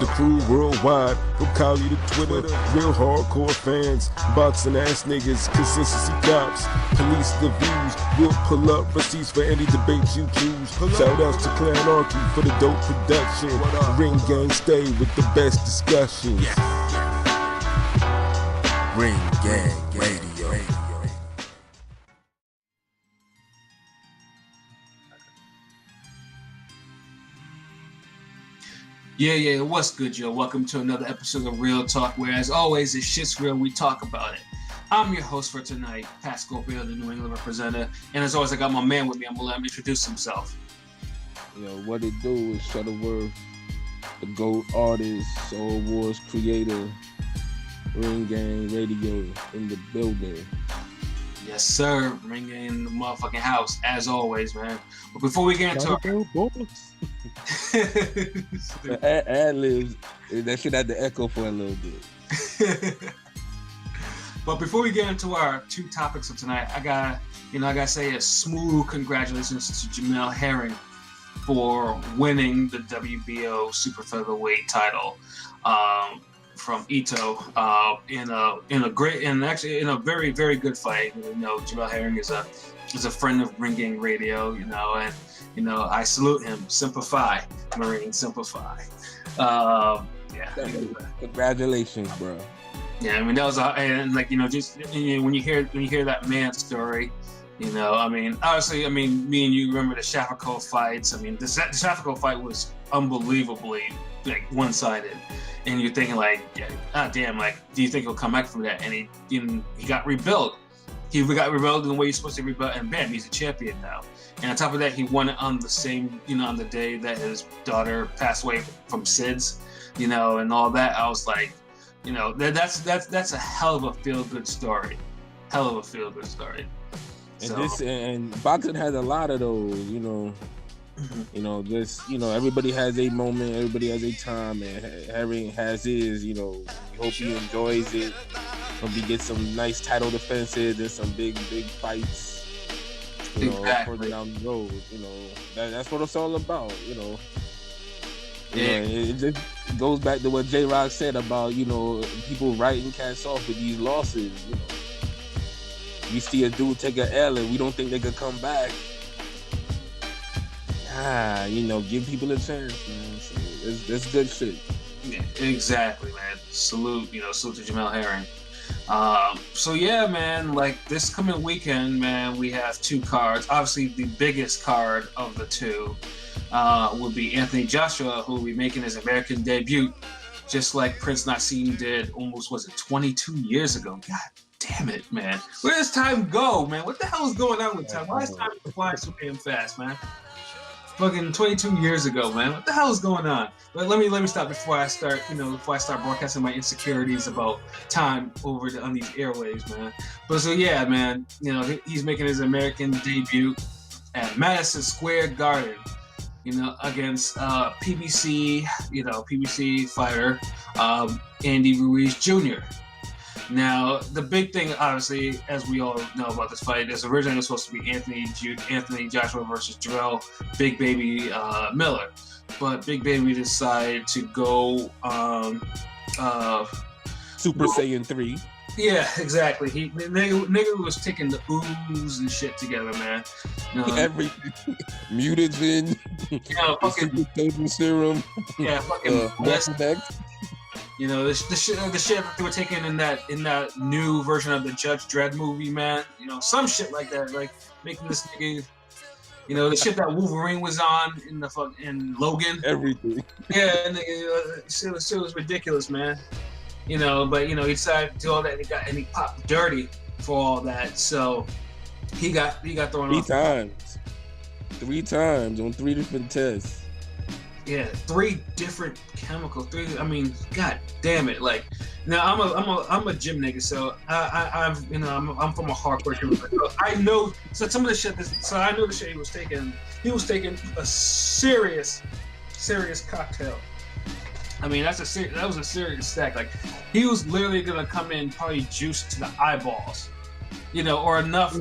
The crew worldwide, from Cali to Twitter, real hardcore fans, boxing ass niggas, consistency cops, police the views, we'll pull up receipts for any debate you choose. Shout outs to Clan Archie for the dope production. Ring Gang stay with the best discussions. Ring Gang Radio. Yeah, what's good, yo? Welcome to another episode of Real Talk, where, as always, if shit's real, we talk about it. I'm your host for tonight, Patscorpio, the New England representative, and as always, I got my man with me. I'm gonna let him introduce himself. Yo, what it do is Shutterworth, the GOAT artist, Soul Wars creator, Ring Gang Radio in the building. Yes, sir. Ring in the motherfucking house, as always, man. But before we get into ad-libs, that shit had to echo for a little bit. But before we get into our two topics of tonight, I gotta say a smooth congratulations to Jamel Herring for winning the WBO super featherweight title from Ito in a very, very good fight. You know, Jamel Herring is a friend of Ring Gang Radio, and I salute him. Simplify, Marine, simplify. Congratulations, bro. Yeah, I mean that was when you hear that man's story, obviously, me and you remember the Shafako fights. I mean, the Shafako fight was unbelievably one-sided, and you're thinking do you think he'll come back from that? And he got rebuilt. He got rebuilt in the way he's supposed to rebuild, and bam, he's a champion now. And on top of that, he won it on the same, on the day that his daughter passed away from SIDS, and all that. I was like, that's a hell of a feel-good story. Hell of a feel-good story. And boxing has a lot of those, everybody has a moment, everybody has a time, and Herring has his, we hope he enjoys it. Hope he gets some nice title defenses and some big fights. Exactly. Further down the road, that's what it's all about, It just goes back to what J-Rock said about, people writing cats off with these losses, We see a dude take an L and we don't think they could come back. Give people a chance, man. So it's good shit. Yeah, exactly, man. Salute to Jamel Herring. This coming weekend, man, we have two cards. Obviously, the biggest card of the two would be Anthony Joshua, who will be making his American debut, just like Prince Nassim did almost, 22 years ago? God damn it, man. Where does time go, man? What the hell is going on with time? Why is time flying so damn fast, man? Fucking 22 years ago, man. What the hell is going on? But let me stop before I start broadcasting my insecurities about time on these airwaves, man. But so yeah, man, he's making his American debut at Madison Square Garden, against PBC fighter Andy Ruiz Jr. Now, the big thing, obviously, as we all know about this fight, is originally supposed to be Anthony Joshua versus Jarrell Big Baby Miller. But Big Baby decided to go Super Saiyan 3. Yeah, exactly. Nigga was taking the ooze and shit together, man. Everything. Mutagen. Fucking Super Serum. Yeah, fucking Next. The shit that they were taking in that new version of the Judge Dredd movie, man. Some shit like that, like making this nigga. The shit that Wolverine was on in Logan. Everything. Yeah, and shit was ridiculous, man. But he decided to do all that, and he popped dirty for all that. So he got thrown off. Three times on 3 different tests. Yeah, 3 different chemicals. God damn it! Now I'm a gym nigga, so I'm from a hardcore gym. So I know some of the shit. So I know the shit he was taking. He was taking a serious cocktail. That was a serious stack. He was literally gonna come in probably juiced to the eyeballs, or enough.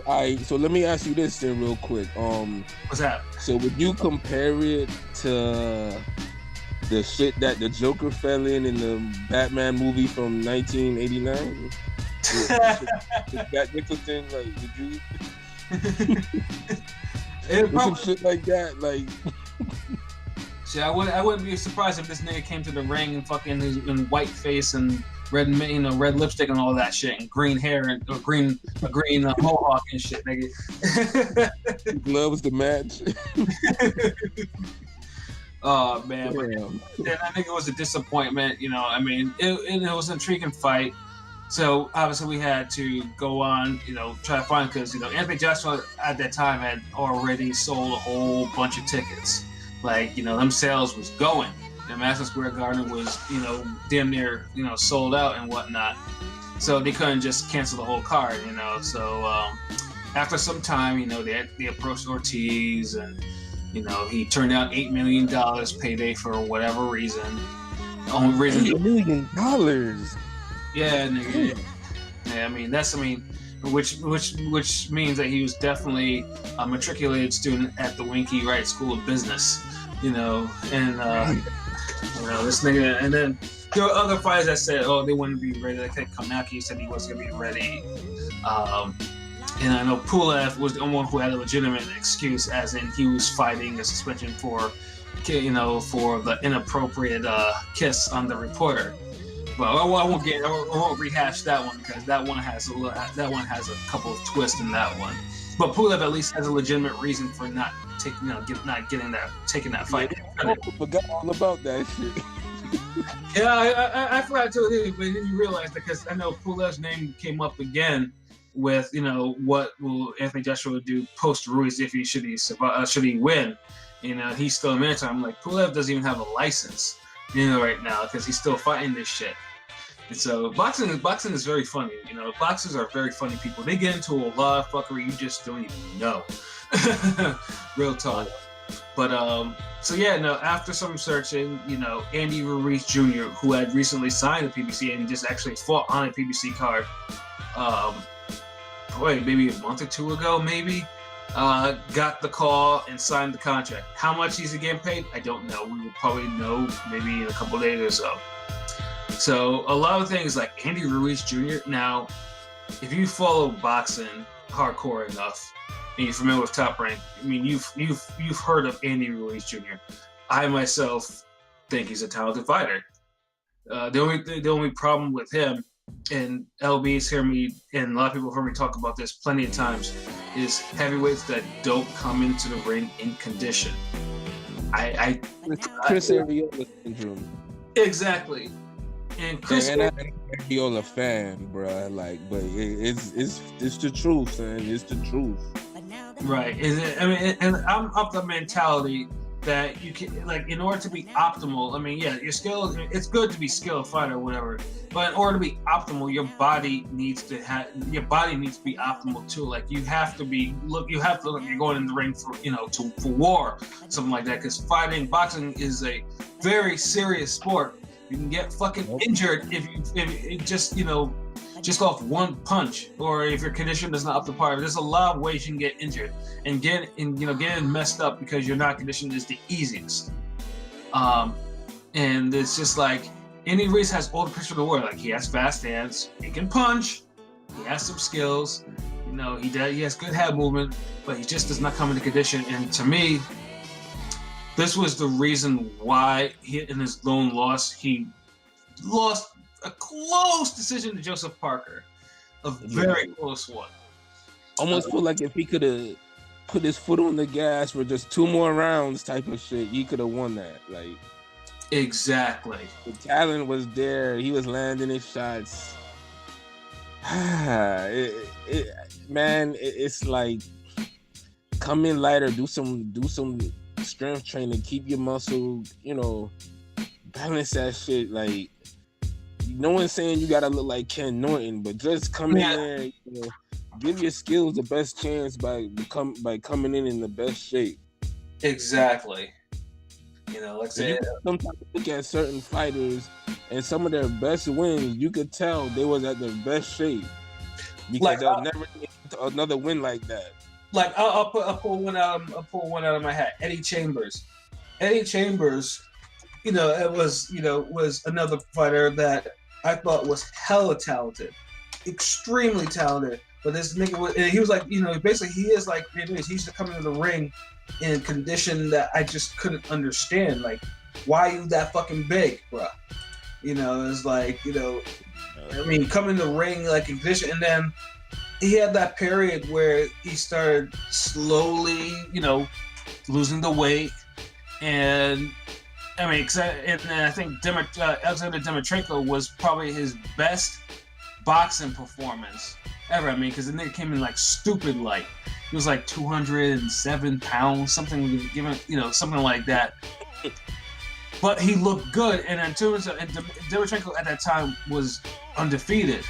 Alright, so let me ask you this then real quick. What's that? So would you compare it to the shit that the Joker fell in the Batman movie from 1989. That Nicholson, like, did you? Some shit like that, like. See, I wouldn't be surprised if this nigga came to the ring and fucking in white face and red, red lipstick and all that shit, and green hair and a green mohawk and shit, nigga. Gloves to match. Oh man, but I think it was a disappointment. You know, I mean, it was an intriguing fight. So obviously we had to go on, you know, try to find, because you know Anthony Joshua at that time had already sold a whole bunch of tickets. Like, you know, them sales was going. The Madison Square Garden was, you know, damn near, you know, sold out and whatnot. So they couldn't just cancel the whole card, you know. So after some time, you know, they approached Ortiz, and you know, he turned down $8 million payday for whatever reason. The only reason $8 million. Yeah, nigga. Yeah, which means that he was definitely a matriculated student at the Winky Wright School of Business, you know, and you know, this nigga. And then there were other fighters that said, oh, they wouldn't be ready. Like Kamaki said he wasn't gonna be ready. And I know Pulev was the only one who had a legitimate excuse, as in he was fighting a suspension for, you know, for the inappropriate kiss on the reporter. But I won't rehash that one, because that one has a couple of twists in that one. But Pulev at least has a legitimate reason for not taking that fight. I forgot all about that shit. Yeah, I forgot too, but then you realize that, because I know Pulev's name came up again with, you know, what will Anthony Joshua do post Ruiz if should he win? You know, he's still a manager. I'm like, Pulev doesn't even have a license, you know, right now, because he's still fighting this shit. And so boxing is very funny. You know, boxers are very funny people. They get into a lot of fuckery you just don't even know. Real talk. But so yeah, no. After some searching, you know, Andy Ruiz Jr., who had recently signed a PBC and just actually fought on a PBC card, maybe a month or two ago, got the call and signed the contract. How much he's getting paid, I don't know. We will probably know maybe in a couple of days or so. So a lot of things like Andy Ruiz Jr. Now, if you follow boxing hardcore enough and you're familiar with Top Rank, I mean, you've heard of Andy Ruiz Jr. I myself think he's a talented fighter. The only problem with him, and LB's hear me, and a lot of people heard me talk about this plenty of times, is heavyweights that don't come into the ring in condition. Chris Arreola syndrome. Exactly. And Chris, I'm an Arreola fan, bro. Like, but it's the truth, man. It's the truth. Right. I mean, and I'm of the mentality that you can, like, in order to be optimal, I mean, yeah, your skill, it's good to be skilled fighter or whatever, but in order to be optimal, your body needs to be optimal too. Like, you have to look like you're going in the ring for, you know, for war, something like that, because boxing is a very serious sport. You can get fucking injured if you just, you know, just off one punch, or if your condition is not up to par. There's a lot of ways you can get injured, and getting messed up because you're not conditioned is the easiest. And it's just like, Andy Ruiz has all the picture of the world. Like, he has fast hands, he can punch, he has some skills, you know, he has good head movement, but he just does not come into condition. And to me, this was the reason why in his lone loss, he lost a close decision to Joseph Parker, a very close one. Almost feel like if he could have put his foot on the gas for just 2 more rounds, type of shit, he could have won that. Like, exactly. The talent was there. He was landing his shots. It's like, come in lighter, do some strength training, keep your muscle, you know, balance that shit. Like, no one's saying you gotta look like Ken Norton, but just come in there, you know, give your skills the best chance by coming in the best shape. Exactly. You know, like I said, sometimes look at certain fighters and some of their best wins, you could tell they was at their best shape, because like, they'll never get another win like that. Like, I'll pull one out of my hat. Eddie Chambers. Eddie Chambers it was another fighter that I thought was hella talented, extremely talented. But this nigga he was like, basically he is like, he used to come into the ring in a condition that I just couldn't understand. Like, why you that fucking big, bro? It's like, come in the ring like in condition, and then he had that period where he started slowly, losing the weight, and I think Alexander Dimitrenko was probably his best boxing performance ever. Because the nigga came in like stupid light. He was like 207 pounds, something like that. But he looked good, and Dimitrenko at that time was undefeated.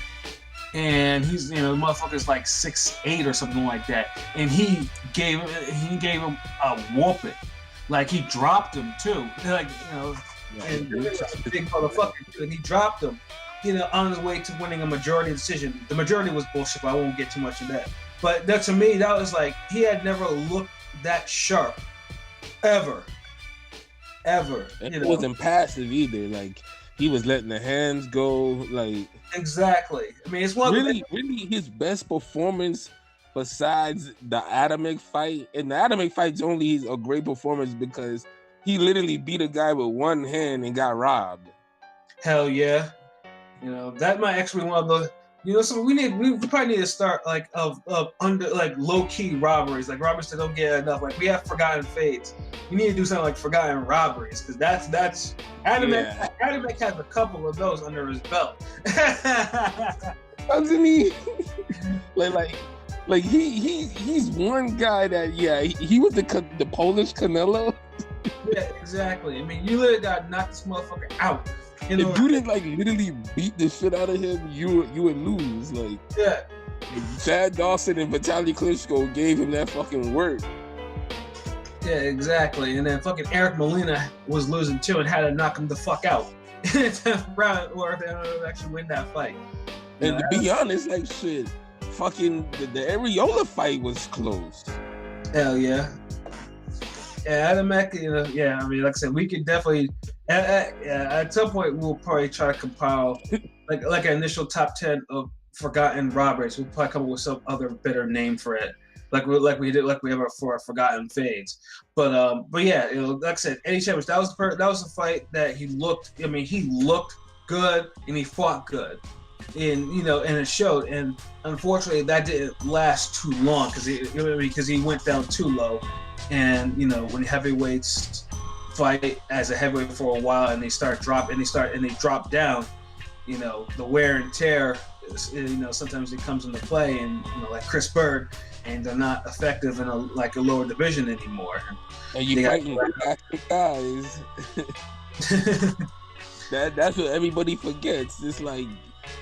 And he's, the motherfucker's like 6'8" or something like that. And he gave him a whooping. Like, he dropped him too. Like, and he was a big motherfucker too. And he dropped him, on his way to winning a majority decision. The majority was bullshit, but I won't get too much of that. But to me, that was like, he had never looked that sharp. Ever. And it wasn't passive either. Like, he was letting the hands go. Like, exactly. It's one really his best performance besides the Adamek fight. And the Adamek fight's only a great performance because he literally beat a guy with one hand and got robbed. Hell yeah. That might actually be one of the. So we probably need to start like of under like low key robberies, like robberies that don't get enough. Like, we have Forgotten Fades. We need to do something like Forgotten Robberies, because that's Adamek has a couple of those under his belt. Doesn't he? like he's one guy that he was the Polish Canelo. Yeah, exactly. You literally got knocked this motherfucker out. If you didn't like literally beat the shit out of him, you would lose. Like, yeah, Chad Dawson and Vitaly Klitschko gave him that fucking work. Yeah, exactly. And then fucking Eric Molina was losing too and had to knock him the fuck out in the 10th round, or if they don't actually win that fight. And to be honest, like, shit, fucking the Areola fight was close. Hell yeah. Yeah, Adamek, like I said, we could definitely at some point we'll probably try to compile like an initial top 10 of forgotten robberies. We'll probably come up with some other better name for it, like we have for our Forgotten Fades. But yeah, like I said, Eddie Chambers, that was the fight that he looked. He looked good and he fought good, and and it showed. And unfortunately, that didn't last too long because he went down too low. And when heavyweights fight as a heavyweight for a while and they drop down, the wear and tear, sometimes it comes into play, and like Chris Bird, and they're not effective in a lower division anymore. And you fighting faster guys. That's what everybody forgets. It's like,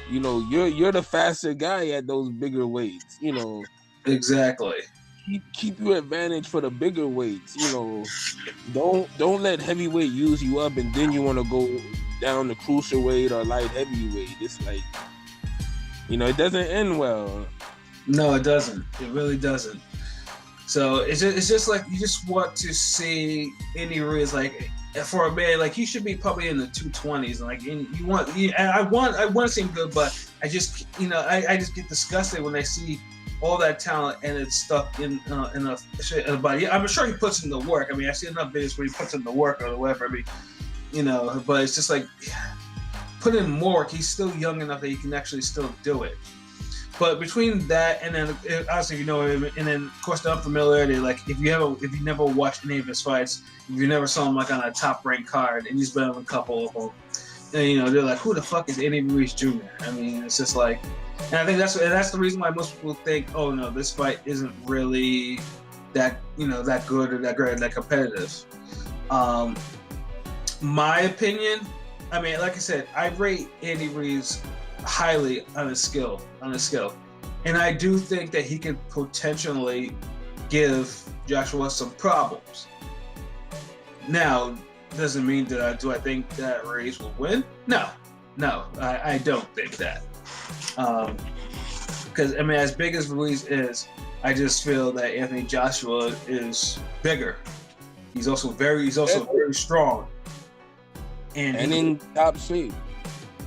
you're the faster guy at those bigger weights. Exactly. Keep your advantage for the bigger weights. Don't let heavyweight use you up and then you want to go down to cruiserweight or light heavyweight. It's like, it doesn't end well. No, it doesn't. It really doesn't. So it's just like, you just want to see Andy Ruiz, like, for a man, like, he should be probably in the 220s, and I want to see him good, but I just I just get disgusted when I see all that talent and it's stuck in a body. I'm sure he puts in the work. I see enough videos where he puts in the work or whatever. But it's just like, put in more work. He's still young enough that he can actually still do it. But between that and then obviously him, and then of course the unfamiliarity. Like, if you never watched any of his fights, if you never saw him like on a top ranked card, and he's been on a couple of them, and they're like, who the fuck is Andy Ruiz Jr.? It's just like. And I think that's the reason why most people think, oh no, this fight isn't really that that good or that great, that competitive. My opinion, like I said, I rate Andy Ruiz highly on his skill, and I do think that he could potentially give Joshua some problems. Now, doesn't mean that I think that Ruiz will win. No, I don't think that. Because as big as Ruiz is, I just feel that Anthony Joshua is bigger. He's also very strong. and in top shape.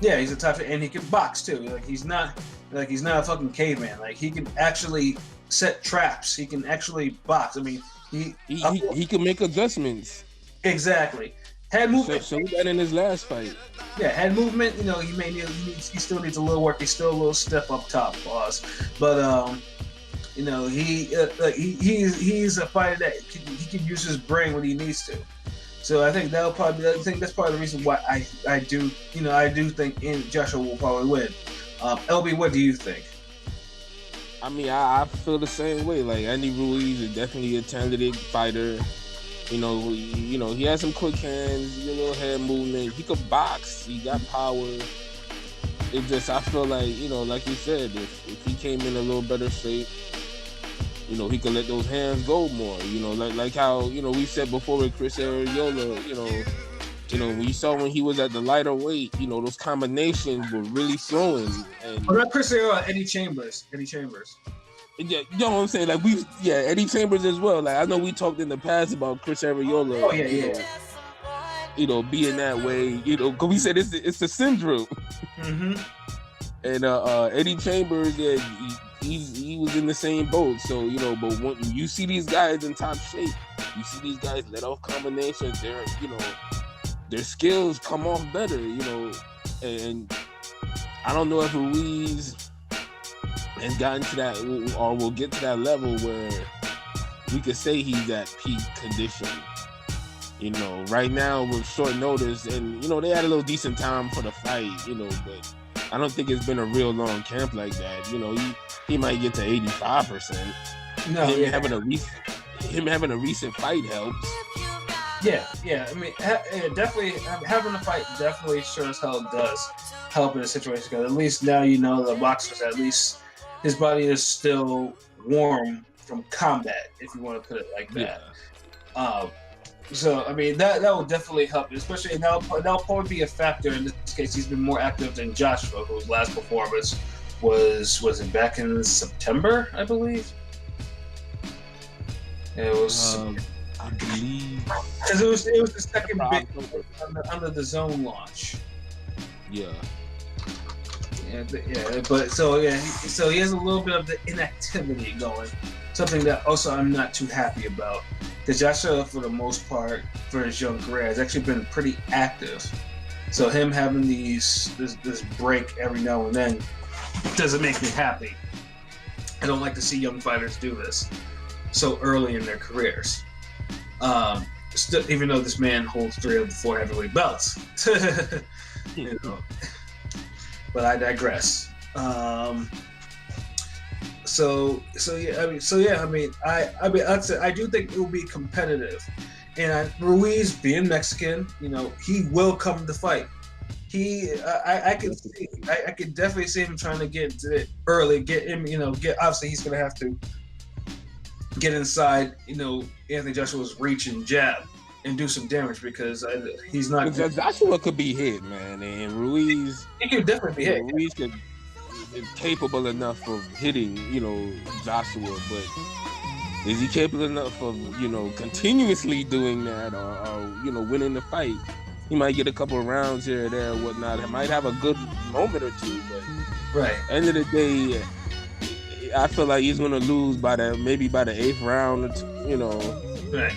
Yeah, he's a top shape, and he can box too. Like he's not a fucking caveman. Like he can actually set traps. He can actually box. I mean, he can make adjustments. Exactly. Head movement. So that in his last fight. Yeah, head movement. You know, he still needs a little work. He's still a little stiff up top, boss. But you know, he's a fighter that he can use his brain when he needs to. So I think that's part of the reason why I do think Joshua will probably win. LB, what do you think? I mean, I feel the same way. Like Andy Ruiz is definitely a talented fighter. You know, he has some quick hands, a little head movement. He could box. He got power. It just, I feel like, you know, like you said, if he came in a little better shape, you know, he could let those hands go more. You know, like how, you know, we said before with Chris Arreola, you know, we saw when he was at the lighter weight, you know, those combinations were really flowing. And not Chris Arreola, Eddie Chambers. Yeah, you know what I'm saying? Like Eddie Chambers as well. Like I know we talked in the past about Chris Arreola. Oh yeah. You know, being that way. You know, because we said it's the syndrome. Mm-hmm. And Eddie Chambers, yeah, he was in the same boat. So you know, but when you see these guys in top shape, you see these guys let off combinations. Their skills come off better. You know, and I don't know if Ruiz has gotten to that, or will get to that level where we could say he's at peak condition. You know, right now with short notice, and you know they had a little decent time for the fight. You know, but I don't think it's been a real long camp like that. You know, he might get to 85%. No, having a recent fight helps. Yeah. I mean, definitely having a fight definitely sure as hell does help in a situation, because at least now you know the boxers, at least his body is still warm from combat, if you want to put it like that. Yeah. So I mean that will definitely help, especially, and that'll probably be a factor in this case. He's been more active than Joshua, whose last performance was it back in September, I believe. It was. I believe because it was the second big under the zone launch. Yeah. Yeah, but so he has a little bit of the inactivity going, something that also I'm not too happy about. Because Joshua, for the most part, for his young career, has actually been pretty active. So him having this break every now and then doesn't make me happy. I don't like to see young fighters do this so early in their careers. Even though this man holds 3 of the 4 heavyweight belts. You know. But I digress. I do think it will be competitive, and Ruiz, being Mexican, you know, he will come to fight. I can definitely see him trying to get to it early, obviously he's gonna have to get inside, you know, Anthony Joshua's reach and jab and do some damage, because he's not. Joshua could be hit, man, and Ruiz. He could definitely be hit. Ruiz is capable enough of hitting, you know, Joshua, but is he capable enough of, you know, continuously doing that, or you know, winning the fight? He might get a couple of rounds here or there, or whatnot. He might have a good moment or two, but right. End of the day, I feel like he's gonna lose maybe by the 8th round, or two, you know. Right.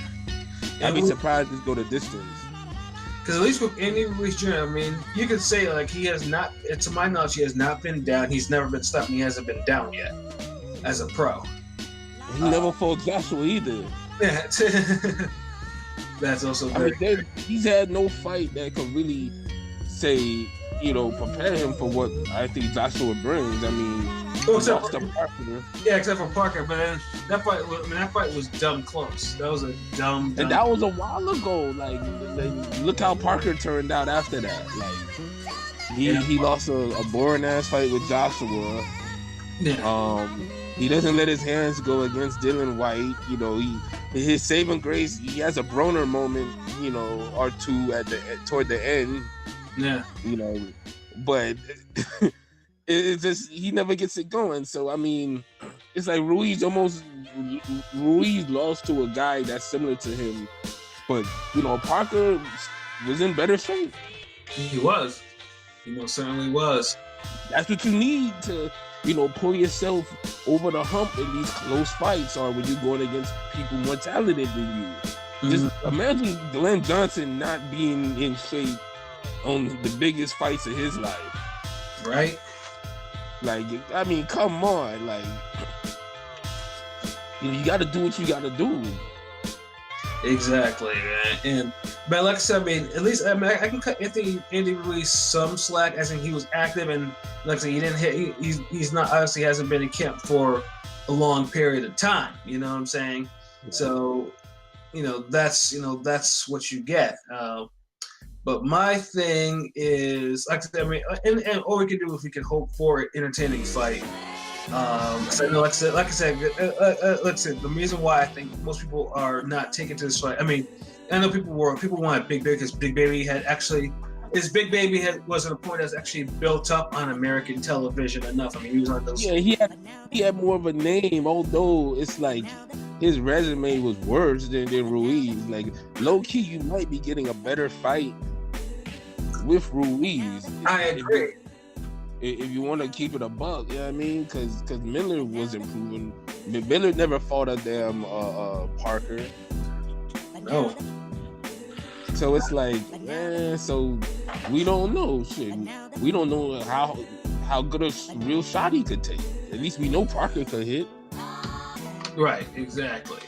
I'd be surprised to go the distance. Because at least with Andy Ruiz Jr., I mean, you could say, like, he has not, to my knowledge, he has not been down. He's never been stopped, and he hasn't been down yet as a pro. He never fought Joshua either. Yeah. That's also very good. He's had no fight that could really say, you know, prepare him for what I think Joshua brings. I mean, except for Parker. But then that fight was dumb close. That was a dumb. And that was a while ago. Like look how Parker turned out after that. Like he lost a boring ass fight with Joshua. Yeah. He doesn't let his hands go against Dylan White. You know, his saving grace. He has a Broner moment, you know, or two toward the end. Yeah. You know, but it's just he never gets it going. So I mean, it's like Ruiz lost to a guy that's similar to him, but you know, Parker was in better shape. He was. He most certainly was. That's what you need to, pull yourself over the hump in these close fights, or when you're going against people more talented than you. Just imagine Glenn Johnson not being in shape on the biggest fights of his life. Right? Like, I mean, come on. Like, you got to do what you got to do. Exactly, man. But like I said, I mean, at least I can cut Andy Ruiz some slack, as in he was active, and like I said, he didn't hit. He's not, obviously hasn't been in camp for a long period of time. You know what I'm saying? Yeah. So, that's what you get. But my thing is, like I said, I mean, and all we can do is we can hope for an entertaining fight. So, like I said, the reason why I think most people are not taken to this fight. I mean, I know people wanted Big Baby because Big Baby was at a point that's actually built up on American television enough. I mean, he was on those. Yeah, he had more of a name, although it's like his resume was worse than Ruiz. Like, low key, you might be getting a better fight with Ruiz. I agree. If you want to keep it a buck, you know what I mean? Because Miller was improving. Miller never fought a damn Parker. No. So it's like, so we don't know shit. We don't know how good a real shot he could take. At least we know Parker could hit. Right, exactly.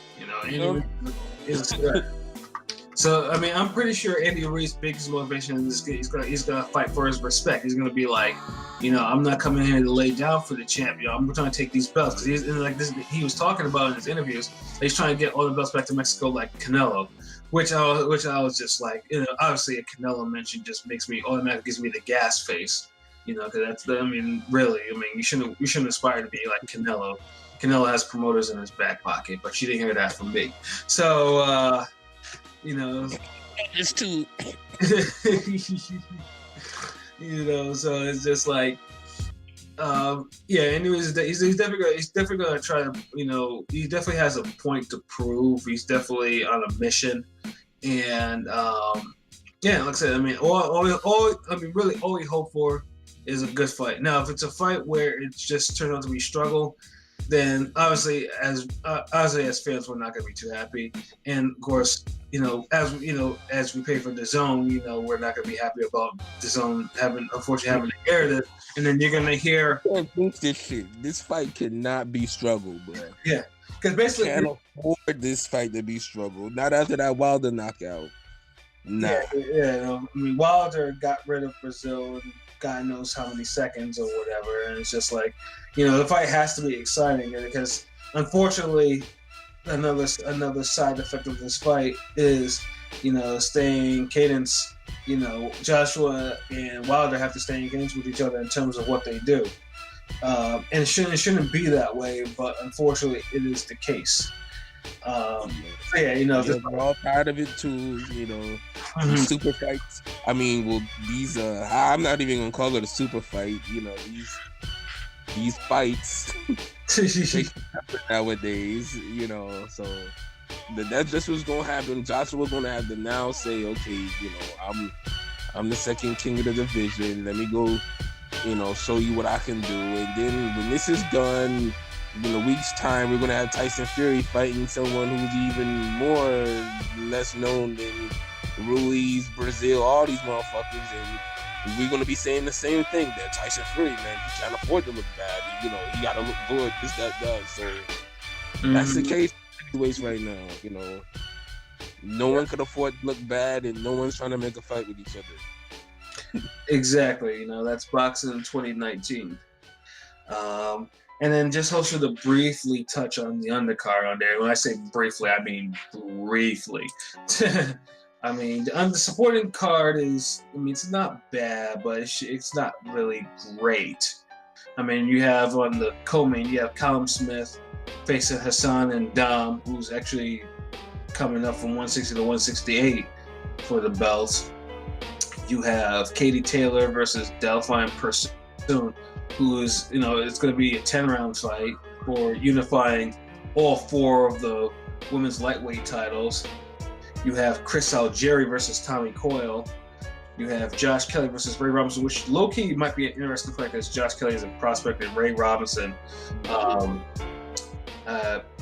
So I mean, I'm pretty sure Andy Ruiz's biggest motivation in this game, he's gonna fight for his respect. He's gonna be like, I'm not coming here to lay down for the champ. I'm trying to take these belts, because he was talking about in his interviews. He's trying to get all the belts back to Mexico, like Canelo, which I was just like, obviously a Canelo mention just automatically gives me the gas face, because that's you shouldn't aspire to be like Canelo. Canelo has promoters in his back pocket, but you didn't hear that from me. So. It's too. So it's just like, anyways, he's definitely gonna try to, he definitely has a point to prove. He's definitely on a mission, and like I said, I mean, all we hope for is a good fight. Now, if it's a fight where it just turns out to be struggle, then obviously as fans, we're not going to be too happy. And of course, as we pay for the zone, we're not going to be happy about the zone having to air this. And then you're going to hear, this fight cannot be struggle, bro. Yeah, because basically can't afford this fight to be struggle. Not after that Wilder knockout. Nah. Yeah. I mean, Wilder got rid of Brazil and God knows how many seconds or whatever, and it's just like, the fight has to be exciting, because unfortunately, another side effect of this fight is, staying cadence. Joshua and Wilder have to stay in cadence with each other in terms of what they do, and it shouldn't be that way, but unfortunately, it is the case. We're all tired of it too. Super fights. I mean, these I'm not even gonna call it a super fight. These fights nowadays. So that's just what's gonna happen. Joshua's gonna have to now say, okay, I'm the second king of the division. Let me go, show you what I can do. And then when this is done, in a week's time, we're gonna have Tyson Fury fighting someone who's even less known than Ruiz, Brazil, all these motherfuckers, and we're gonna be saying the same thing. That Tyson Fury, man, he can't afford to look bad. He gotta look good. This, that, does. So that's the case right now. No one could afford to look bad, and no one's trying to make a fight with each other. Exactly. That's boxing in 2019. And then just also to briefly touch on the undercard on there. When I say briefly, I mean briefly. I mean, the supporting card is, it's not bad, but it's not really great. I mean, you have on the co-main, you have Callum Smith facing Hassan and Dom, who's actually coming up from 160 to 168 for the belts. You have Katie Taylor versus Delphine Persoon, who is, it's going to be a 10-round fight for unifying all 4 of the women's lightweight titles. You have Chris Algieri versus Tommy Coyle, You have Josh Kelly versus Ray Robinson, which low-key might be an interesting fight because Josh Kelly is a prospect and Ray Robinson,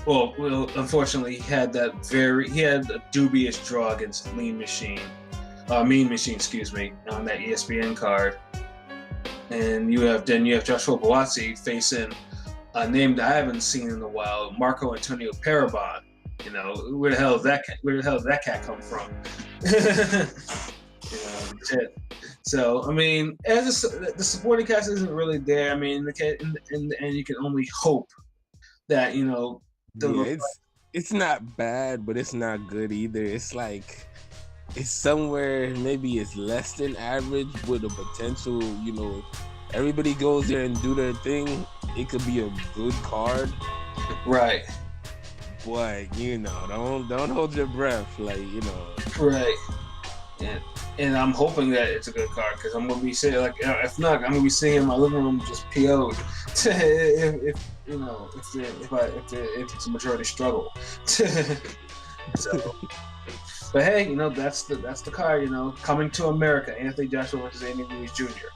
well, unfortunately, he had a dubious draw against Mean Machine, excuse me, on that ESPN card. And you have Joshua Buatsi facing a name that I haven't seen in a while, Marco Antonio Parabon. You know, where the hell did that cat come from? Shit. So I mean, as the supporting cast isn't really there. I mean, in the end, you can only hope that it's not bad, but it's not good either. It's like it's somewhere maybe it's less than average with a potential. You know, everybody goes there and do their thing. It could be a good card, right? But you know, don't hold your breath, like you know, right? And I'm hoping that it's a good card because I'm gonna be saying like, if not, I'm gonna be sitting in my living room just PO'd if it's a majority struggle. So, but hey, you know that's the card. You know, coming to America, Anthony Joshua versus Andy Ruiz Jr.